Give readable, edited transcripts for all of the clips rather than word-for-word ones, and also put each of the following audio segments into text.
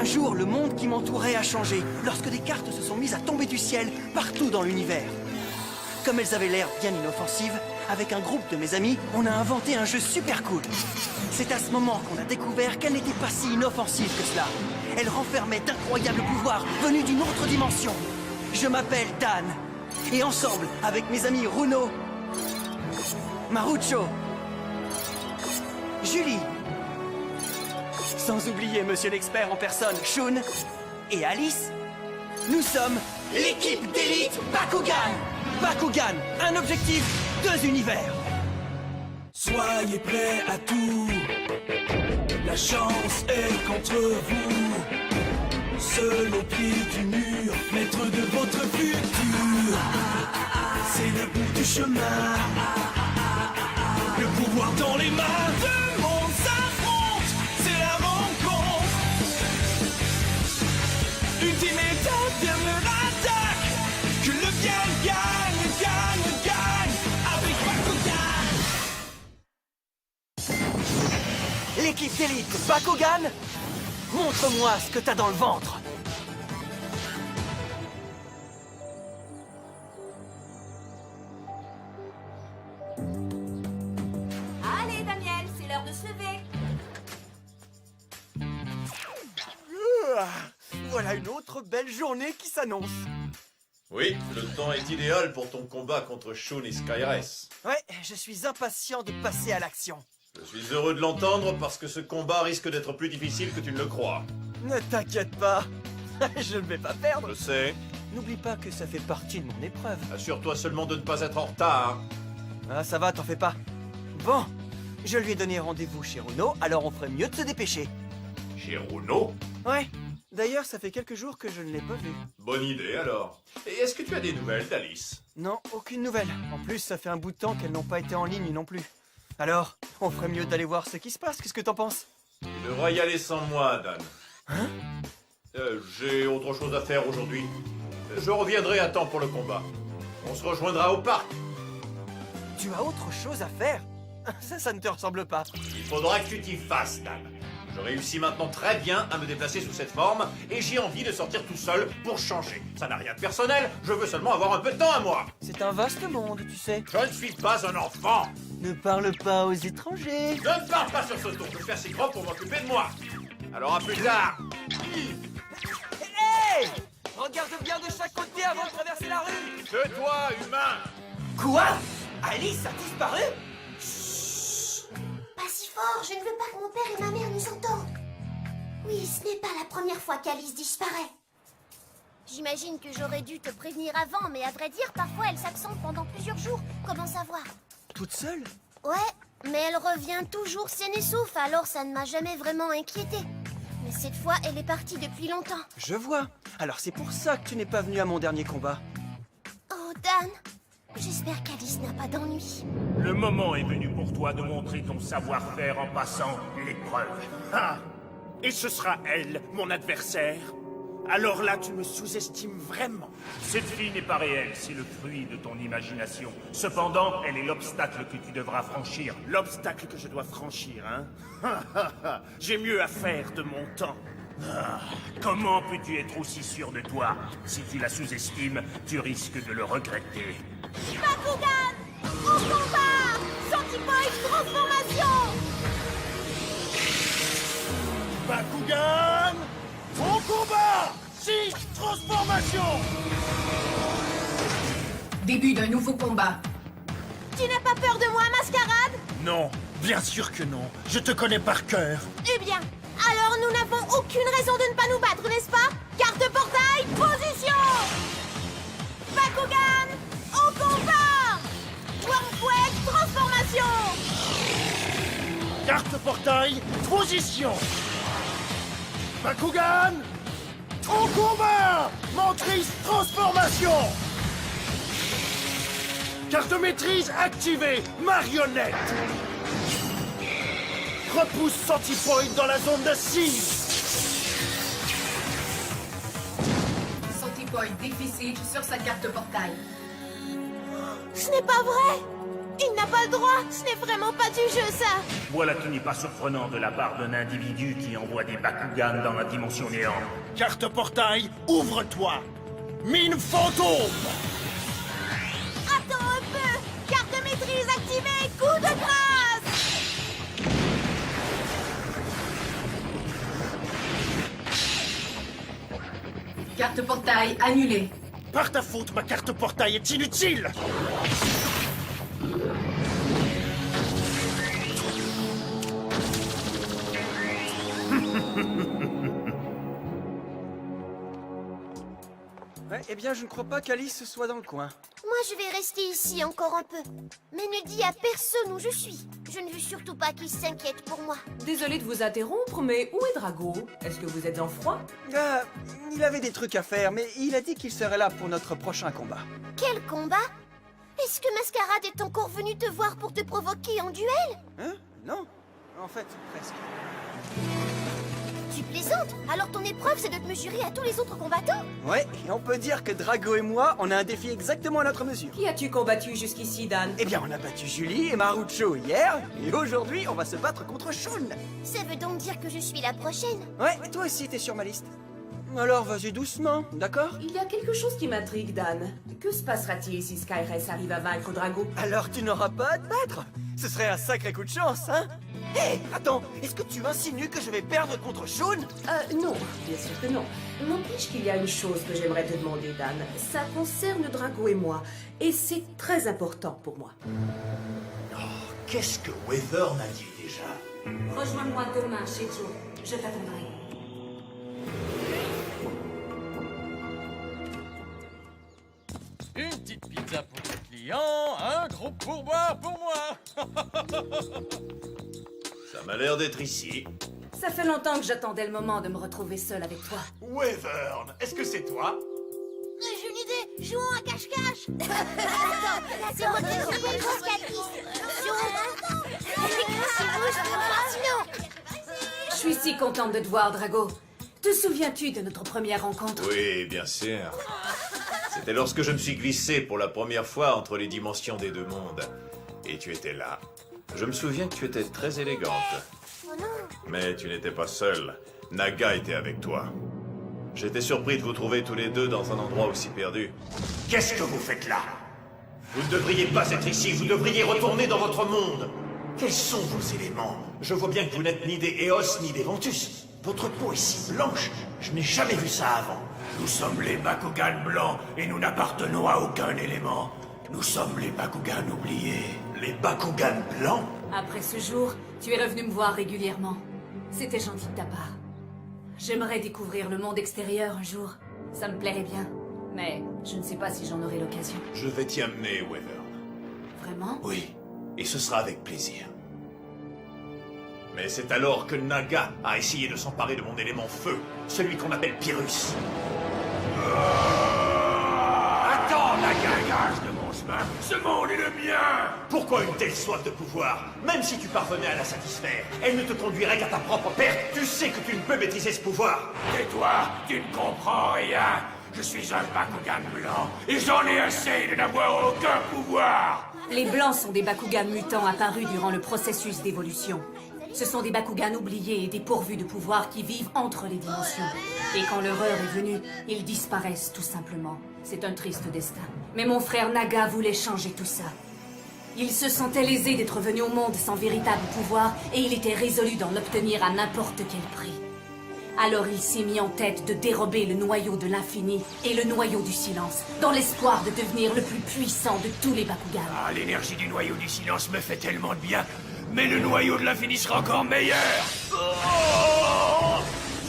jour, le monde qui m'entourait a changé, lorsque des cartes se sont mises à tomber du ciel partout dans l'univers. Comme elles avaient l'air bien inoffensives, avec un groupe de mes amis, on a inventé un jeu super cool. C'est à ce moment qu'on a découvert qu'elle n'était pas si inoffensive que cela. Elle renfermait d'incroyables pouvoirs venus d'une autre dimension. Je m'appelle Dan, et ensemble, avec mes amis Runo, Marucho, Julie, sans oublier Monsieur l'expert en personne, Shun, et Alice, nous sommes l'équipe d'élite Bakugan. Bakugan, un objectif, 2 univers. Soyez prêts à tout, la chance est contre vous. Seul au pied du mur, maître de votre futur. C'est le bout du chemin, le pouvoir dans les mains. Deux mondes s'affrontent, c'est la rencontre. Ultimate dernière attaque, que le bien gagne, gagne, gagne, avec Bakugan. L'équipe d'élite Bakugan, montre-moi ce que t'as dans le ventre. Allez, Daniel, c'est l'heure de se lever. Voilà une autre belle journée qui s'annonce. Oui, le temps est idéal pour ton combat contre Shun et Skyres. Ouais, je suis impatient de passer à l'action. Je suis heureux de l'entendre parce que ce combat risque d'être plus difficile que tu ne le crois. Ne t'inquiète pas, je ne vais pas perdre. Je sais. N'oublie pas que ça fait partie de mon épreuve. Assure-toi seulement de ne pas être en retard. Ah, ça va, t'en fais pas. Bon, je lui ai donné rendez-vous chez Runo, alors on ferait mieux de se dépêcher. Chez Runo? Ouais, d'ailleurs, ça fait quelques jours que je ne l'ai pas vu. Bonne idée alors. Et est-ce que tu as des nouvelles d'Alice? Non, aucune nouvelle. En plus, ça fait un bout de temps qu'elles n'ont pas été en ligne non plus. Alors, on ferait mieux d'aller voir ce qui se passe, qu'est-ce que t'en penses? Tu devras y aller sans moi, Dan. Hein? J'ai autre chose à faire aujourd'hui. Je reviendrai à temps pour le combat. On se rejoindra au parc. Tu as autre chose à faire? Ça ne te ressemble pas. Il faudra que tu t'y fasses, Dan. Je réussis maintenant très bien à me déplacer sous cette forme et j'ai envie de sortir tout seul pour changer. Ça n'a rien de personnel, je veux seulement avoir un peu de temps à moi. C'est un vaste monde, tu sais. Je ne suis pas un enfant. Ne parle pas aux étrangers. Je ne parle pas sur ce ton, je suis assez grand pour m'occuper de moi. Alors à plus tard. Hey! Regarde bien de chaque côté avant de traverser la rue. Que toi, humain. Quoi? Alice a disparu? Pas si fort, je ne veux pas que mon père et ma mère nous entendent. Oui, ce n'est pas la première fois qu'Alice disparaît. J'imagine que j'aurais dû te prévenir avant, mais à vrai dire, parfois elle s'absente pendant plusieurs jours. Comment savoir? Toute seule? Ouais, mais elle revient toujours saine et sauf, alors ça ne m'a jamais vraiment inquiétée. Mais cette fois, elle est partie depuis longtemps. Je vois. Alors c'est pour ça que tu n'es pas venu à mon dernier combat. Oh, Dan, j'espère qu'Alice n'a pas d'ennui. Le moment est venu pour toi de montrer ton savoir-faire en passant l'épreuve. Ah! Et ce sera elle, mon adversaire? Alors là, tu me sous-estimes vraiment. Cette fille n'est pas réelle, c'est le fruit de ton imagination. Cependant, elle est l'obstacle que tu devras franchir. L'obstacle que je dois franchir, hein? J'ai mieux à faire de mon temps. Ah, comment peux-tu être aussi sûr de toi? Si tu la sous-estimes, tu risques de le regretter. Bakugan! Au combat! Centipoint transformation! Bakugan! Au combat! 6 transformations! Début d'un nouveau combat. Tu n'as pas peur de moi, Mascarade? Non, bien sûr que non. Je te connais par cœur. Eh bien, alors nous n'avons aucune raison de ne pas nous battre, n'est-ce pas? Carte portail, position! Bakugan, au combat! Wormfouet, transformation! Carte portail, position! Bakugan! Au combat! Mentrice, transformation! Carte maîtrise activée, marionnette! Repousse Centipoint dans la zone de 6! Centipoint déficit sur sa carte portail. Ce n'est pas vrai! Il n'a pas le droit. Ce n'est vraiment pas du jeu, ça. Voilà qui n'est pas surprenant de la part d'un individu qui envoie des Bakugan dans la dimension néant. Carte portail, ouvre-toi. Mine fantôme. Attends un peu. Carte de maîtrise activée. Coup de grâce. Carte portail annulée. Par ta faute, ma carte portail est inutile. Ouais, eh bien, je ne crois pas qu'Alice soit dans le coin. Moi, je vais rester ici encore un peu. Mais ne dis à personne où je suis. Je ne veux surtout pas qu'ils s'inquiètent pour moi. Désolée de vous interrompre, mais où est Drago? Est-ce que vous êtes en froid? Ah, il avait des trucs à faire, mais il a dit qu'il serait là pour notre prochain combat. Quel combat? Est-ce que Mascarade est encore venu te voir pour te provoquer en duel? Hein? Non. En fait, presque. Tu plaisantes? Alors ton épreuve, c'est de te mesurer à tous les autres combattants? Ouais, et on peut dire que Drago et moi, on a un défi exactement à notre mesure. Qui as-tu combattu jusqu'ici, Dan? Eh bien, on a battu Julie et Marucho hier, et aujourd'hui, on va se battre contre Shun. Ça veut donc dire que je suis la prochaine? Ouais, toi aussi, t'es sur ma liste. Alors, vas-y doucement, d'accord? Il y a quelque chose qui m'intrigue, Dan. Que se passera-t-il si Skyres arrive à vaincre Drago? Alors tu n'auras pas à te battre. Ce serait un sacré coup de chance, hein? Hé, attends, est-ce que tu insinues que je vais perdre contre Shun? Non, bien sûr que non. N'empêche qu'il y a une chose que j'aimerais te demander, Dan. Ça concerne Drago et moi, et c'est très important pour moi. Qu'est-ce que Wyvern a dit déjà? Rejoins-moi demain chez Joe. Je t'attendrai. Une petite pizza pour le client, un gros pourboire pour moi. Ça m'a l'air d'être ici. Ça fait longtemps que j'attendais le moment de me retrouver seule avec toi. Wyvern, est-ce que c'est toi? J'ai une idée. Jouons à cache-cache. Attends, c'est moi qui joue pour Je suis si contente de te voir, Drago. Te souviens-tu de notre première rencontre? Oui, bien sûr. C'était lorsque je me suis glissé pour la première fois entre les dimensions des deux mondes. Et tu étais là. Je me souviens que tu étais très élégante. Oh non. Mais tu n'étais pas seule. Naga était avec toi. J'étais surpris de vous trouver tous les deux dans un endroit aussi perdu. Qu'est-ce que vous faites là? Vous ne devriez pas être ici, vous devriez retourner dans votre monde. Quels sont vos éléments? Je vois bien que vous n'êtes ni des Eos ni des Ventus. Votre peau est si blanche, je n'ai jamais vu ça avant. Nous sommes les Bakugan blancs et nous n'appartenons à aucun élément. Nous sommes les Bakugan oubliés. Les Bakugan blancs? Après ce jour, tu es revenu me voir régulièrement. C'était gentil de ta part. J'aimerais découvrir le monde extérieur un jour. Ça me plairait bien. Mais je ne sais pas si j'en aurai l'occasion. Je vais t'y amener, Wyvern. Vraiment? Oui, et ce sera avec plaisir. Mais c'est alors que Naga a essayé de s'emparer de mon élément feu, celui qu'on appelle Pyrrhus. Attends, Naga, gage de mon chemin. Ce monde est le mien. Pourquoi une telle soif de pouvoir? Même si tu parvenais à la satisfaire, elle ne te conduirait qu'à ta propre perte. Tu sais que tu ne peux maîtriser ce pouvoir. Tais-toi, tu ne comprends rien. Je suis un Bakugan blanc et j'en ai assez de n'avoir aucun pouvoir. Les Blancs sont des Bakugan mutants apparus durant le processus d'évolution. Ce sont des Bakugan oubliés et dépourvus de pouvoir qui vivent entre les dimensions. Et quand leur heure est venue, ils disparaissent tout simplement. C'est un triste destin. Mais mon frère Naga voulait changer tout ça. Il se sentait lésé d'être venu au monde sans véritable pouvoir et il était résolu d'en obtenir à n'importe quel prix. Alors il s'est mis en tête de dérober le noyau de l'infini et le noyau du silence, dans l'espoir de devenir le plus puissant de tous les Bakugan. Ah, l'énergie du noyau du silence me fait tellement de bien. Mais le noyau de l'infini sera encore meilleur. Oh,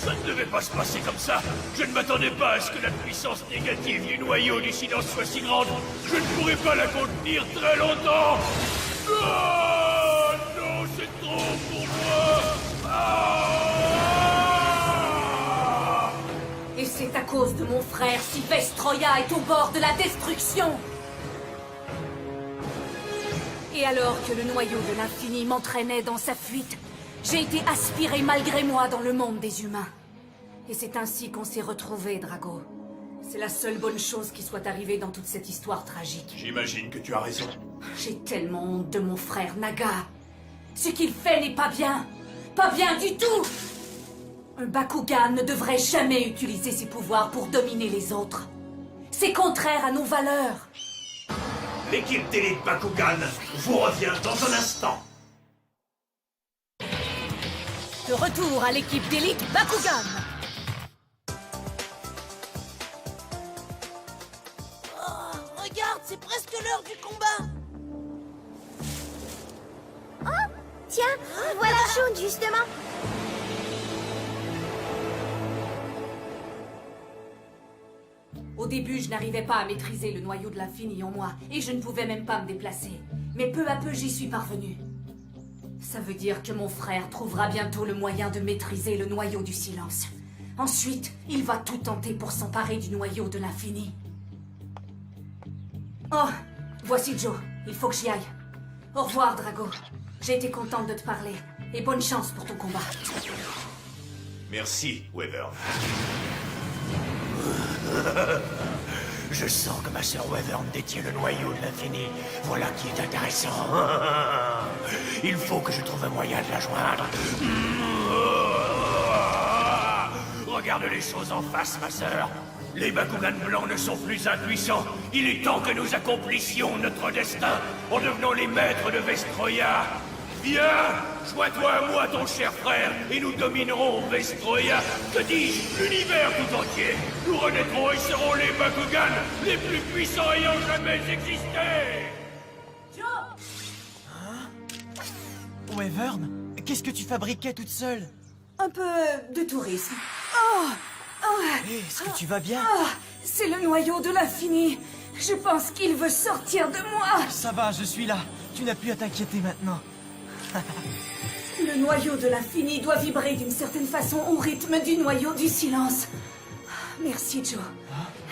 ça ne devait pas se passer comme ça. Je ne m'attendais pas à ce que la puissance négative du noyau du silence soit si grande. Je ne pourrais pas la contenir très longtemps. Oh, non, c'est trop pour moi. Ah. Et c'est à cause de mon frère si Vestroya est au bord de la destruction. Et alors que le noyau de l'infini m'entraînait dans sa fuite, j'ai été aspiré malgré moi dans le monde des humains. Et c'est ainsi qu'on s'est retrouvés, Drago. C'est la seule bonne chose qui soit arrivée dans toute cette histoire tragique. J'imagine que tu as raison. J'ai tellement honte de mon frère Naga. Ce qu'il fait n'est pas bien. Pas bien du tout. Un Bakugan ne devrait jamais utiliser ses pouvoirs pour dominer les autres. C'est contraire à nos valeurs. L'équipe d'élite Bakugan vous revient dans un instant. De retour à l'équipe d'élite Bakugan. Regarde, c'est presque l'heure du combat. Oh, tiens, voilà Shun, justement. Au début, je n'arrivais pas à maîtriser le noyau de l'infini en moi, et je ne pouvais même pas me déplacer. Mais peu à peu, j'y suis parvenue. Ça veut dire que mon frère trouvera bientôt le moyen de maîtriser le noyau du silence. Ensuite, il va tout tenter pour s'emparer du noyau de l'infini. Oh, voici Joe. Il faut que j'y aille. Au revoir, Drago. J'ai été contente de te parler. Et bonne chance pour ton combat. Merci, Wyvern. Je sens que ma sœur Wyvern détient le noyau de l'infini. Voilà qui est intéressant. Il faut que je trouve un moyen de la joindre. Regarde les choses en face, ma sœur. Les Bakugan blancs ne sont plus impuissants. Il est temps que nous accomplissions notre destin en devenant les maîtres de Vestroia. Viens, joins-toi à moi, ton cher frère, et nous dominerons Vestroia. Que dis-je, l'univers tout entier. Nous renaîtrons et serons les Bakugan les plus puissants ayant jamais existé. Wyvern, qu'est-ce que tu fabriquais toute seule? Un peu de tourisme. Est-ce que tu vas bien? C'est le noyau de l'infini. Je pense qu'il veut sortir de moi. Ça va, je suis là. Tu n'as plus à t'inquiéter maintenant. Le noyau de l'infini doit vibrer d'une certaine façon au rythme du noyau du silence. Merci, Joe.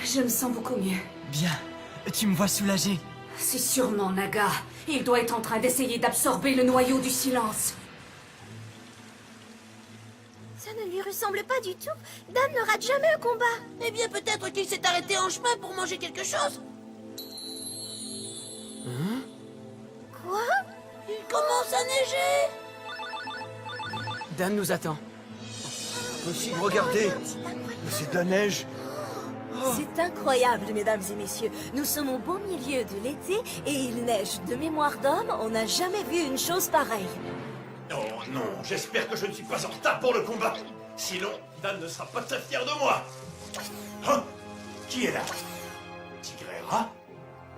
Je me sens beaucoup mieux. Bien. Tu me vois soulagé. C'est sûrement Naga. Il doit être en train d'essayer d'absorber le noyau du silence. Ça ne lui ressemble pas du tout. Dan ne rate jamais un combat. Eh bien, peut-être qu'il s'est arrêté en chemin pour manger quelque chose. Quoi? Il commence à neiger. Dan nous attend. Possible, regardez. C'est de la neige. C'est incroyable, mesdames et messieurs. Nous sommes au beau milieu de l'été et il neige. De mémoire d'homme, on n'a jamais vu une chose pareille. Oh non, j'espère que je ne suis pas en retard pour le combat. Sinon, Dan ne sera pas très fier de moi. Hein? Qui est là? Tigrera?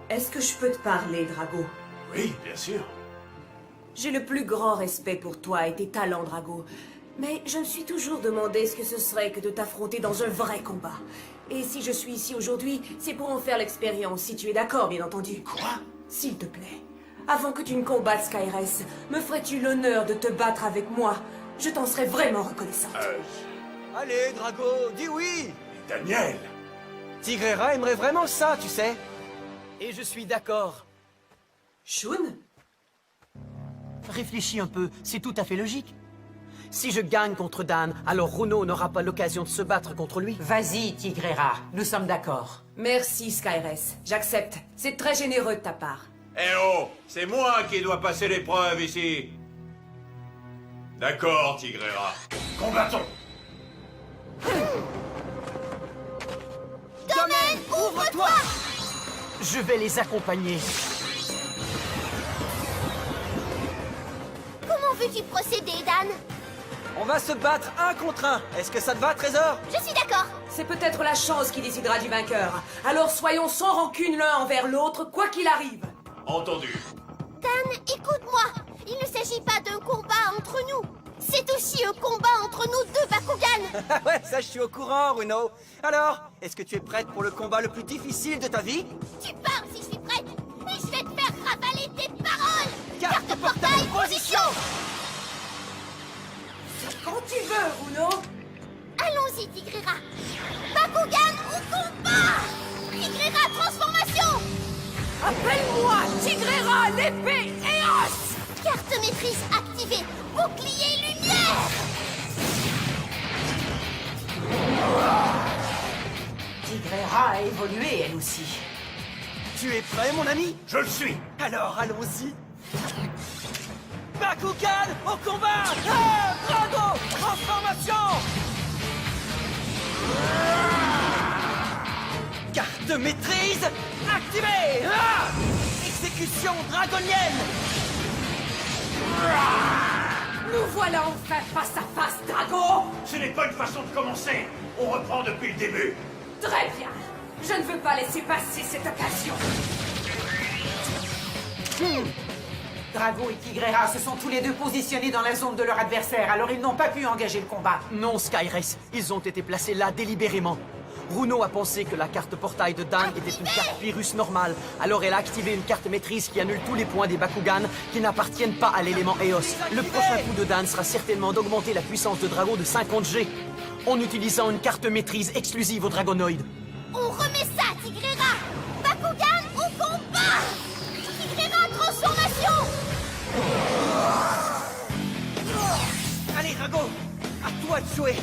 Est-ce que je peux te parler, Drago? Oui, bien sûr. J'ai le plus grand respect pour toi et tes talents, Drago. Mais je me suis toujours demandé ce que ce serait que de t'affronter dans un vrai combat. Et si je suis ici aujourd'hui, c'est pour en faire l'expérience, si tu es d'accord, bien entendu. Quoi? S'il te plaît, avant que tu ne combattes Skyress, me ferais-tu l'honneur de te battre avec moi? Je t'en serais vraiment reconnaissante. Allez, Drago, dis oui. Daniel! Tigrera aimerait vraiment ça, tu sais. Et je suis d'accord. Shun? Réfléchis un peu, c'est tout à fait logique. Si je gagne contre Dan, alors Runo n'aura pas l'occasion de se battre contre lui. Vas-y, Tigrera, nous sommes d'accord. Merci, Skyress. J'accepte. C'est très généreux de ta part. Eh oh! C'est moi qui dois passer l'épreuve ici! D'accord, Tigrera. Combattons! Domaine, ouvre-toi! Je vais les accompagner. Comment veux-tu procéder, Dan? On va se battre un contre un. Est-ce que ça te va, Trésor? Je suis d'accord. C'est peut-être la chance qui décidera du vainqueur. Alors soyons sans rancune l'un envers l'autre, quoi qu'il arrive. Entendu. Dan, écoute-moi. Il ne s'agit pas d'un combat entre nous. C'est aussi un combat entre nous deux Bakugan. Ouais, ça je suis au courant, Runo. Alors, est-ce que tu es prête pour le combat le plus difficile de ta vie? Tu parles si je suis prête. Et je vais te faire ravaler tes paroles. Carte portail, position. Quand tu veux, Runo. Allons-y, Tigrera. Bakugan au combat. Tigrera transformation. Appelle-moi Tigrera, l'épée Eos. Carte maîtrise activée. Bouclier lumière. Tigrera a évolué, elle aussi. Tu es prêt, mon ami? Je le suis. Alors, allons-y. Bakugan au combat! Ah, Drago, transformation! Carte maîtrise activée! Ah, exécution dragonienne! Nous voilà enfin face à face, Drago! Ce n'est pas une façon de commencer. On reprend depuis le début. Très bien. Je ne veux pas laisser passer cette occasion. Drago et Tigrera se sont tous les deux positionnés dans la zone de leur adversaire, alors ils n'ont pas pu engager le combat. Non, Skyrace, ils ont été placés là délibérément. Runo a pensé que la carte portail de Dan était une carte virus normale, alors elle a activé une carte maîtrise qui annule tous les points des Bakugan qui n'appartiennent pas à l'élément Eos. Le prochain coup de Dan sera certainement d'augmenter la puissance de Drago de 50G, en utilisant une carte maîtrise exclusive au Dragonoid. On remet ça, Tigrera! Bakugan au combat! Tigrera transformation! Allez, Drago, à toi de jouer.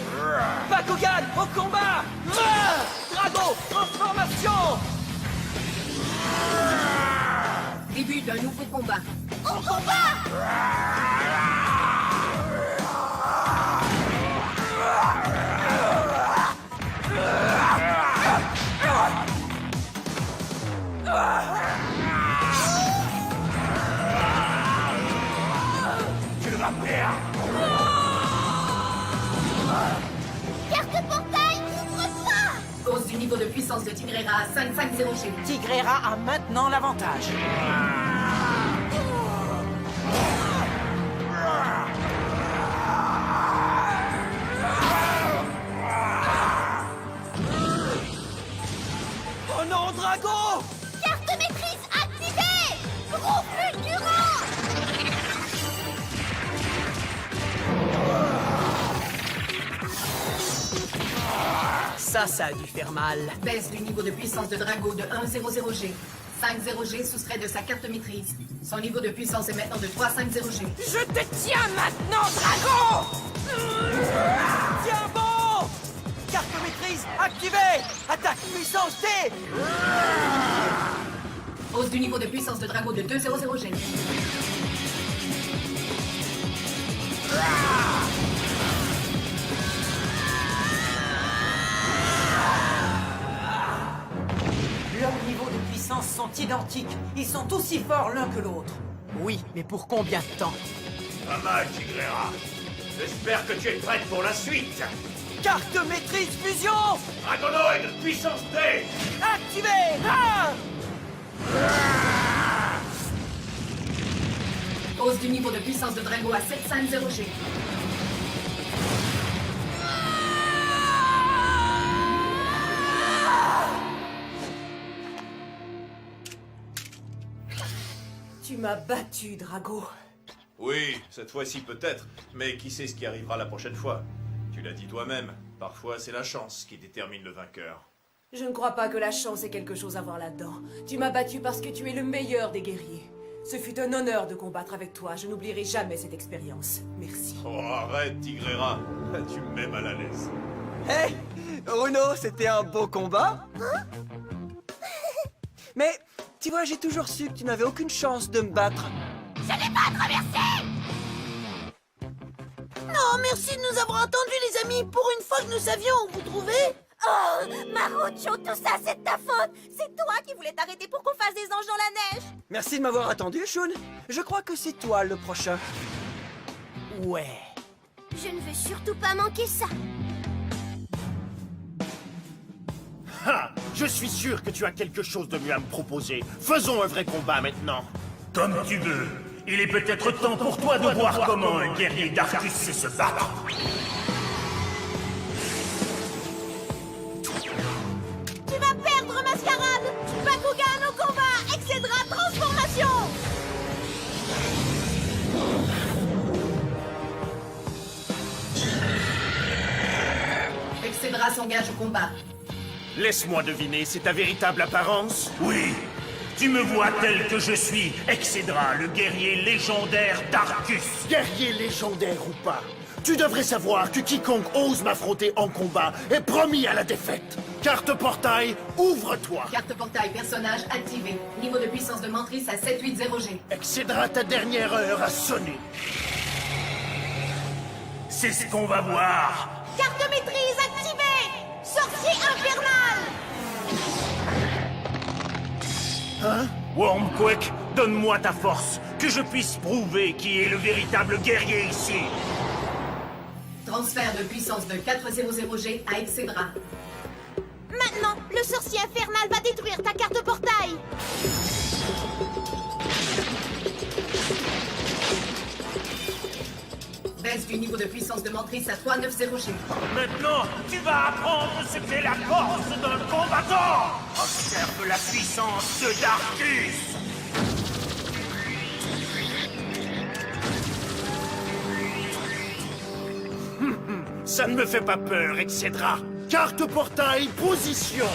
Bakugan au combat! Drago, transformation! Début d'un nouveau combat. Au combat! Tu vas perdre. Carte portail, ouvre-toi! Hausse du niveau de puissance de Tigrera à 550G. Tigrera a maintenant l'avantage. Oh non, Drago! Carte maîtrise activée! Gros fulgurant! Ça a dû faire mal. Baisse du niveau de puissance de Drago de 100G. 50G soustrait de sa carte maîtrise. Son niveau de puissance est maintenant de 350G. Je te tiens maintenant, Drago! Tiens bon! Carte maîtrise activée! Attaque puissance T! Hausse du niveau de puissance de Drago de 200G. Leurs niveaux de puissance sont identiques. Ils sont aussi forts l'un que l'autre. Oui, mais pour combien de temps? Pas mal, Tigrera. J'espère que tu es prête pour la suite. Carte maîtrise fusion! Dragonoid, puissance T! Activée! Ah! Hausse du niveau de puissance de Drago à 750G. Tu m'as battu, Drago. Oui, cette fois-ci peut-être, mais qui sait ce qui arrivera la prochaine fois? Tu l'as dit toi-même, parfois c'est la chance qui détermine le vainqueur. Je ne crois pas que la chance ait quelque chose à voir là-dedans. Tu m'as battu parce que tu es le meilleur des guerriers. Ce fut un honneur de combattre avec toi. Je n'oublierai jamais cette expérience. Merci. Oh, arrête, Tigrera. Tu me mets mal à l'aise. Hé! Runo, c'était un beau combat. Mais, tu vois, j'ai toujours su que tu n'avais aucune chance de me battre. Je n'ai pas traversé! Non, merci de nous avoir entendus, les amis. Pour une fois que nous savions où vous trouver. Oh, Marucho, tout ça, c'est de ta faute! C'est toi qui voulais t'arrêter pour qu'on fasse des anges dans la neige! Merci de m'avoir attendu, Shun. Je crois que c'est toi le prochain. Ouais. Je ne veux surtout pas manquer ça! Ha! Je suis sûr que tu as quelque chose de mieux à me proposer. Faisons un vrai combat maintenant. Comme tu veux. Il est peut-être temps pour toi de voir comment un guerrier d'Arcus sait se battre. Tu vas perdre, Mascarade! Bakugan au combat! Excédera transformation! Excédera s'engage au combat. Laisse-moi deviner, c'est ta véritable apparence? Oui. Tu me vois tel que je suis, Excédra, le guerrier légendaire d'Arcus. Guerrier légendaire ou pas, Tu devrais savoir que quiconque ose m'affronter en combat est promis à la défaite. Carte portail, ouvre-toi. Carte portail personnage activée. Niveau de puissance de mentrice à 780G. Excédera ta dernière heure à sonner. C'est ce qu'on va voir. Carte maîtrise activée! Sorcier infernal! Hein? Wormquake, donne-moi ta force, que je puisse prouver qui est le véritable guerrier ici. Transfert de puissance de 400G à Excedra. Maintenant, le sorcier infernal va détruire ta carte portail! Baisse du niveau de puissance de mentrice à 390G. Maintenant, tu vas apprendre ce qu'est la force d'un combattant. Observe la puissance de Darkus. Ça ne me fait pas peur, Excedra. Carte portail, position.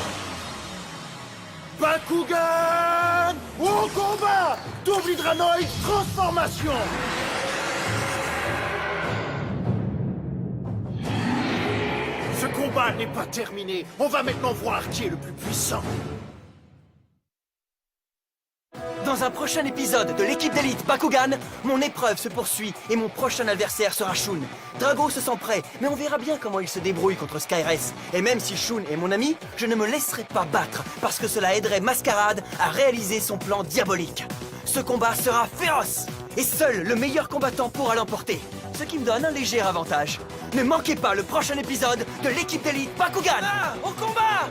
Bakugan au combat. Double Hydranoid, transformation. Ce combat n'est pas terminé. On va maintenant voir qui est le plus puissant. Dans un prochain épisode de l'équipe d'élite Bakugan, mon épreuve se poursuit et mon prochain adversaire sera Shun. Drago se sent prêt, mais on verra bien comment il se débrouille contre Skyress. Et même si Shun est mon ami, je ne me laisserai pas battre, parce que cela aiderait Masquerade à réaliser son plan diabolique. Ce combat sera féroce, et seul le meilleur combattant pourra l'emporter, ce qui me donne un léger avantage. Ne manquez pas le prochain épisode de l'équipe d'élite Bakugan. Au combat!